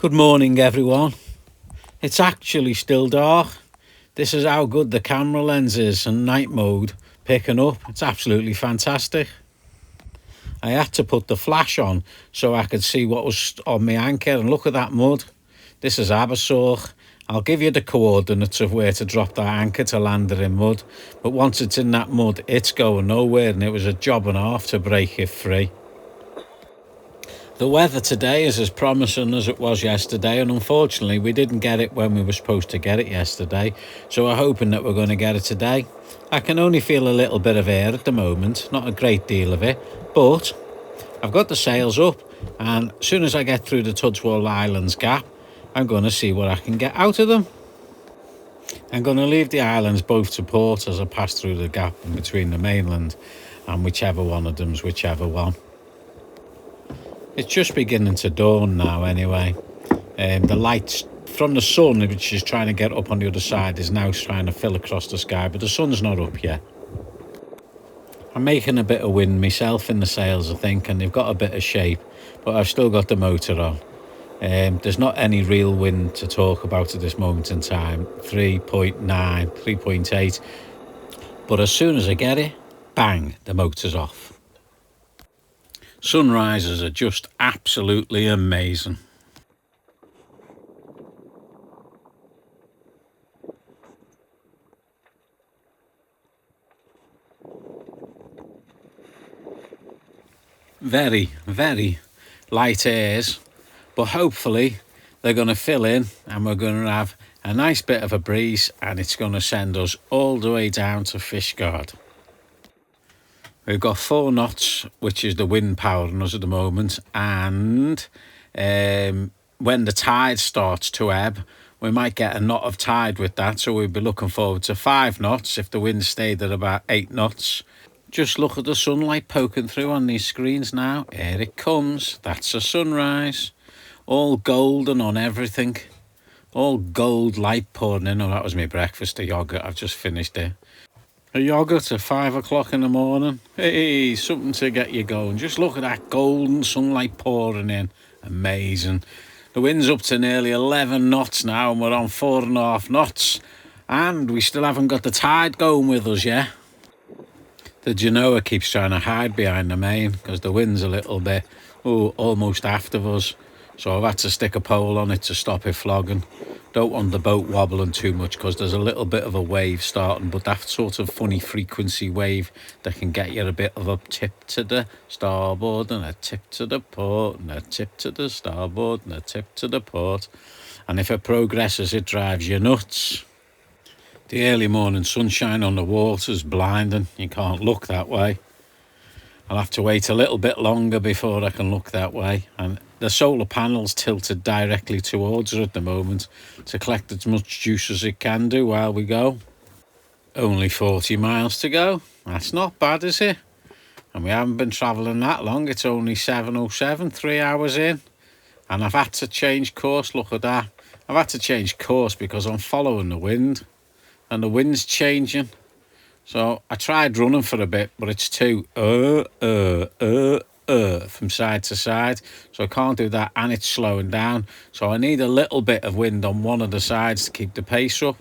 Good morning, everyone. It's actually still dark. This is how good the camera lens is and night mode picking up. It's absolutely fantastic. I had to put the flash on so I could see what was on my anchor, and look at that mud. This is Abersoch. I'll give you the coordinates of where to drop that anchor to land it in mud, but once it's in that mud, it's going nowhere, and it was a job and a half to break it free. The weather today is as promising as it was yesterday, and unfortunately we didn't get it when we were supposed to get it yesterday, so we're hoping that we're going to get it today. I can only feel a little bit of air at the moment, not a great deal of it, but I've got the sails up, and as soon as I get through the Tudswell Islands gap, I'm going to see what I can get out of them. I'm going to leave the islands both to port as I pass through the gap in between the mainland, and whichever one of them's whichever one. It's just beginning to dawn now anyway. The light from the sun, which is trying to get up on the other side, is now trying to fill across the sky, but the sun's not up yet. I'm making a bit of wind myself in the sails, I think, and they've got a bit of shape, but I've still got the motor on. There's not any real wind to talk about at this moment in time, 3.9, 3.8, but as soon as I get it, bang, the motor's off. Sunrises are just absolutely amazing. Very, very light airs, but hopefully they're going to fill in and we're going to have a nice bit of a breeze, and it's going to send us all the way down to Fishguard. We've got 4 knots, which is the wind powering us at the moment, and when the tide starts to ebb, we might get a knot of tide with that, so we'll be looking forward to 5 knots if the wind stayed at about 8 knots. Just look at the sunlight poking through on these screens now. Here it comes. That's a sunrise. All golden on everything. All gold light pouring in. Oh, that was my breakfast, the yoghurt. I've just finished it. A yoghurt at 5 o'clock in the morning. Hey, something to get you going. Just look at that golden sunlight pouring in. Amazing. The wind's up to nearly 11 knots now, and we're on 4.5 knots. And we still haven't got the tide going with us yet. The Genoa keeps trying to hide behind the main because the wind's a little bit, almost after us. So I've had to stick a pole on it to stop it flogging. Don't want the boat wobbling too much because there's a little bit of a wave starting, but that sort of funny frequency wave that can get you a bit of a tip to the starboard and a tip to the port and a tip to the starboard and a tip to the port. And if it progresses, it drives you nuts. The early morning sunshine on the water is blinding. You can't look that way. I'll have to wait a little bit longer before I can look that way. And the solar panel's tilted directly towards her at the moment to collect as much juice as it can do while we go. Only 40 miles to go. That's not bad, is it? And we haven't been travelling that long. It's only 7:07, 3 hours in. And I've had to change course. Look at that. I've had to change course because I'm following the wind. And the wind's changing. So I tried running for a bit, but it's too from side to side. So I can't do that, and it's slowing down. So I need a little bit of wind on one of the sides to keep the pace up.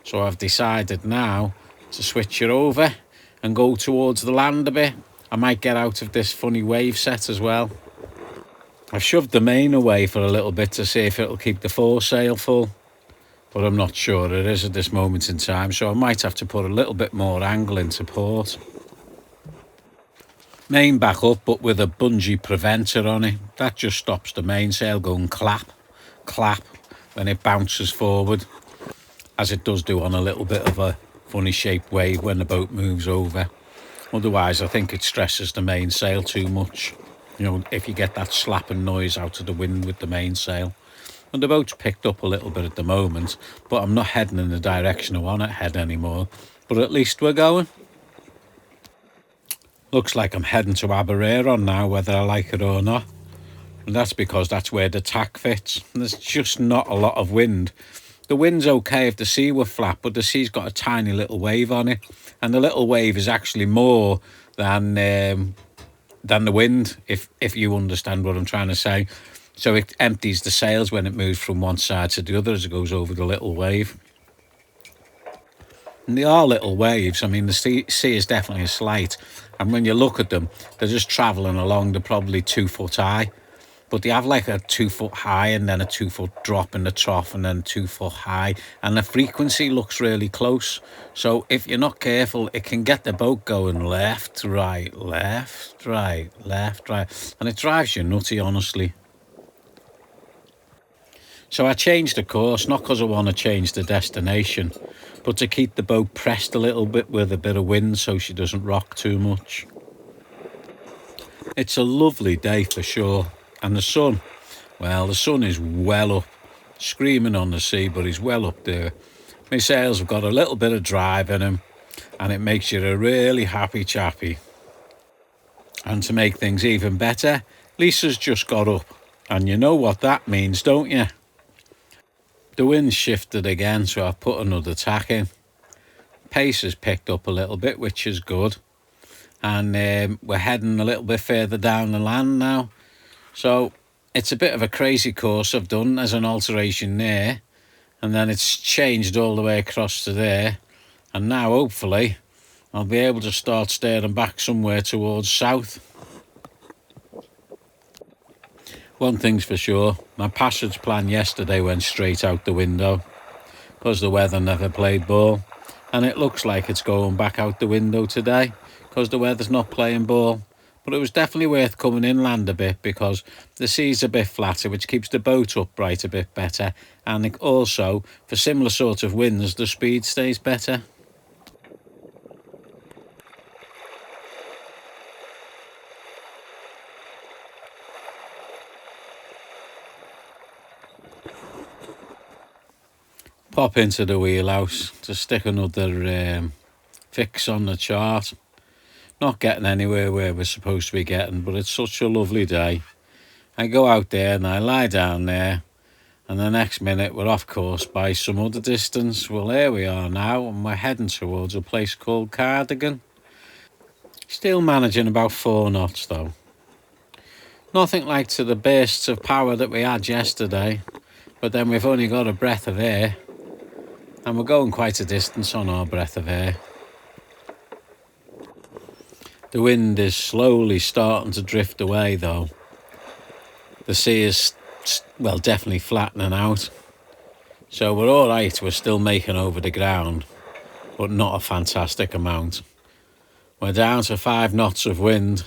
So I've decided now to switch it over and go towards the land a bit. I might get out of this funny wave set as well. I've shoved the main away for a little bit to see if it'll keep the foresail full. But I'm not sure it is at this moment in time, so I might have to put a little bit more angle into port. Main back up, but with a bungee preventer on it. That just stops the mainsail going clap, clap when it bounces forward, as it does do on a little bit of a funny shaped wave when the boat moves over. Otherwise, I think it stresses the mainsail too much. You know, if you get that slapping noise out of the wind with the mainsail. And the boat's picked up a little bit at the moment, but I'm not heading in the direction I want to head anymore. But at least we're going. Looks like I'm heading to Abersoch now, whether I like it or not. And that's because that's where the tack fits. And there's just not a lot of wind. The wind's okay if the sea were flat, but the sea's got a tiny little wave on it. And the little wave is actually more than the wind, if you understand what I'm trying to say. So it empties the sails when it moves from one side to the other as it goes over the little wave. And they are little waves. I mean, the sea is definitely slight. And when you look at them, they're just travelling along. They're probably 2 foot high. But they have like a 2 foot high and then a 2 foot drop in the trough and then 2 foot high. And the frequency looks really close. So if you're not careful, it can get the boat going left, right, left, right, left, right. And it drives you nutty, honestly. So I changed the course, not because I want to change the destination, but to keep the boat pressed a little bit with a bit of wind so she doesn't rock too much. It's a lovely day for sure. And the sun, well, the sun is well up, screaming on the sea, but he's well up there. My sails have got a little bit of drive in them, and it makes you a really happy chappy. And to make things even better, Lisa's just got up. And you know what that means, don't you? The wind's shifted again, so I've put another tack in. Pace has picked up a little bit, which is good. And we're heading a little bit further down the land now. So it's a bit of a crazy course I've done. There's an alteration there. And then it's changed all the way across to there. And now, hopefully, I'll be able to start steering back somewhere towards south. One thing's for sure, my passage plan yesterday went straight out the window because the weather never played ball, and it looks like it's going back out the window today because the weather's not playing ball. But it was definitely worth coming inland a bit because the sea's a bit flatter, which keeps the boat upright a bit better, and also for similar sort of winds the speed stays better. Pop into the wheelhouse to stick another fix on the chart. Not getting anywhere where we're supposed to be getting, but it's such a lovely day. I go out there and I lie down there, and the next minute we're off course by some other distance. Well, here we are now, and we're heading towards a place called Cardigan. Still managing about 4 knots though. Nothing like to the bursts of power that we had yesterday, but then we've only got a breath of air. And we're going quite a distance on our breath of air. The wind is slowly starting to drift away though. The sea is, well, definitely flattening out. So we're all right, we're still making over the ground, but not a fantastic amount. We're down to 5 knots of wind,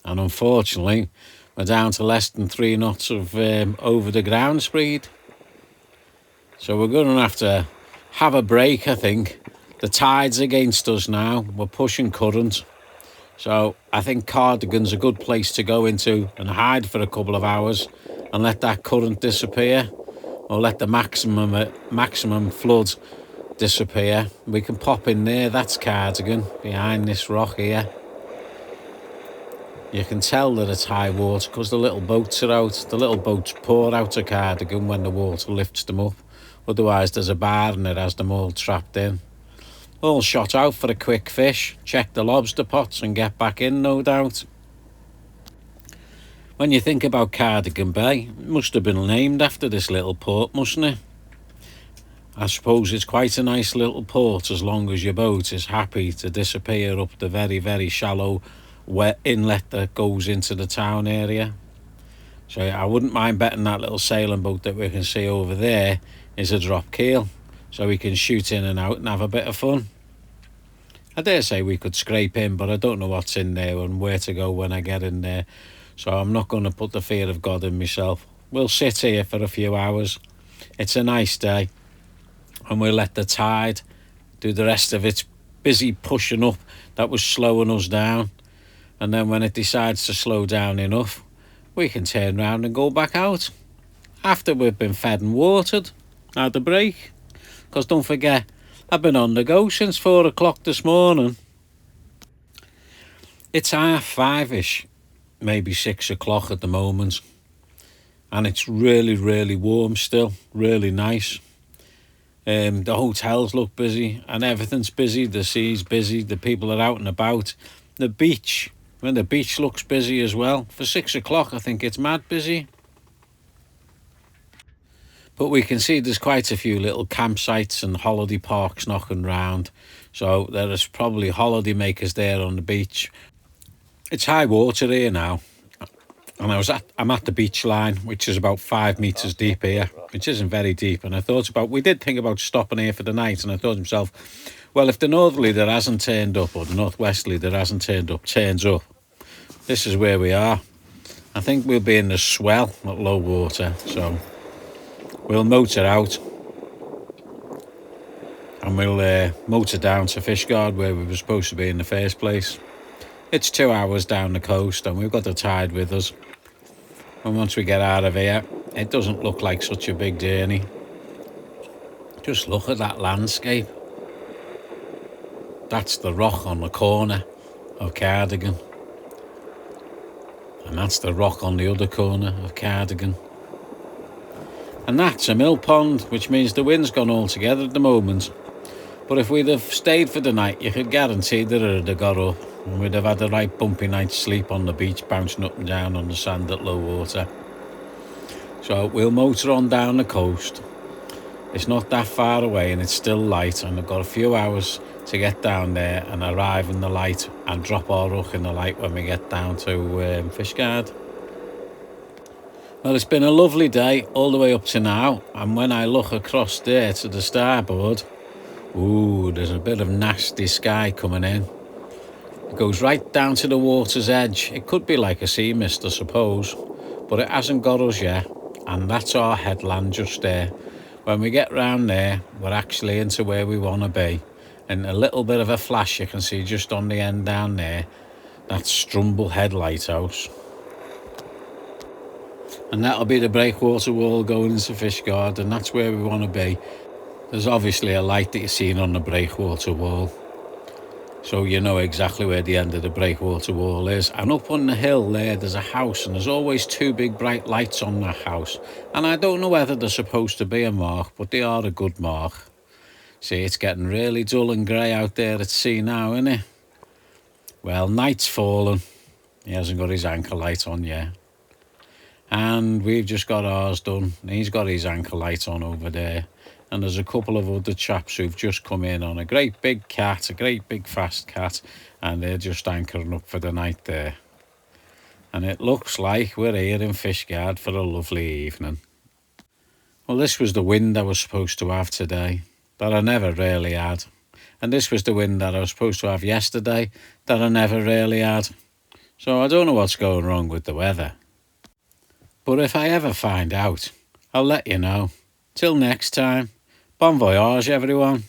and unfortunately, we're down to less than 3 knots of over the ground speed. So we're going to have a break, I think. The tide's against us now. We're pushing current. So I think Cardigan's a good place to go into and hide for a couple of hours and let that current disappear, or let the maximum flood disappear. We can pop in there. That's Cardigan, behind this rock here. You can tell that it's high water because the little boats are out. The little boats pour out of Cardigan when the water lifts them up. Otherwise there's a bar and it has them all trapped in. All shot out for a quick fish, check the lobster pots and get back in, no doubt. When you think about Cardigan Bay, it must have been named after this little port, mustn't it? I suppose it's quite a nice little port as long as your boat is happy to disappear up the very, very shallow wet inlet that goes into the town area. So I wouldn't mind betting that little sailing boat that we can see over there is a drop keel, so we can shoot in and out and have a bit of fun. I dare say we could scrape in, but I don't know what's in there and where to go when I get in there, so I'm not going to put the fear of God in myself. We'll sit here for a few hours. It's a nice day, and we'll let the tide do the rest of its busy pushing up that was slowing us down, and then when it decides to slow down enough, we can turn round and go back out after we've been fed and watered. Had a break, because don't forget, I've been on the go since 4 o'clock this morning. It's 5:30ish, maybe 6 o'clock at the moment, and it's really, really warm still, really nice. The hotels look busy and everything's busy. The sea's busy, the people are out and about. The beach, when the beach looks busy as well. For 6 o'clock I think it's mad busy. But we can see there's quite a few little campsites and holiday parks knocking round. So there is probably holiday makers there on the beach. It's high water here now. And I'm at the beach line, which is about 5 metres deep here, which isn't very deep. And we did think about stopping here for the night. And I thought to myself, well, if the northerly that hasn't turned up, or the northwesterly that hasn't turned up, turns up, this is where we are. I think we'll be in the swell at low water. So we'll motor out and we'll motor down to Fishguard, where we were supposed to be in the first place. It's 2 hours down the coast and we've got the tide with us. And once we get out of here, it doesn't look like such a big journey. Just look at that landscape. That's the rock on the corner of Cardigan. And that's the rock on the other corner of Cardigan. And that's a mill pond, which means the wind's gone all together at the moment. But if we'd have stayed for the night, you could guarantee that it would have got up. And we'd have had a right bumpy night's sleep on the beach, bouncing up and down on the sand at low water. So we'll motor on down the coast. It's not that far away and it's still light, and I've got a few hours to get down there and arrive in the light and drop our hook in the light when we get down to Fishguard. Well, it's been a lovely day all the way up to now, and when I look across there to the starboard, ooh, there's a bit of nasty sky coming in. It goes right down to the water's edge. It could be like a sea mist, I suppose, but it hasn't got us yet, and that's our headland just there. When we get round there, we're actually into where we want to be. And a little bit of a flash you can see just on the end down there. That's Strumble Head Lighthouse. And that'll be the breakwater wall going into Fishguard, and that's where we want to be. There's obviously a light that you're seeing on the breakwater wall, so you know exactly where the end of the breakwater wall is. And up on the hill there's a house, and there's always two big bright lights on that house. And I don't know whether they're supposed to be a mark, but they are a good mark. See, it's getting really dull and grey out there at sea now, isn't it? Well, night's fallen. He hasn't got his anchor light on yet. And we've just got ours done. He's got his anchor light on over there. And there's a couple of other chaps who've just come in on a great big cat, a great big fast cat, and they're just anchoring up for the night there. And it looks like we're here in Fishguard for a lovely evening. Well, this was the wind I was supposed to have today, that I never really had. And this was the wind that I was supposed to have yesterday, that I never really had. So I don't know what's going wrong with the weather. But if I ever find out, I'll let you know. Till next time, bon voyage everyone.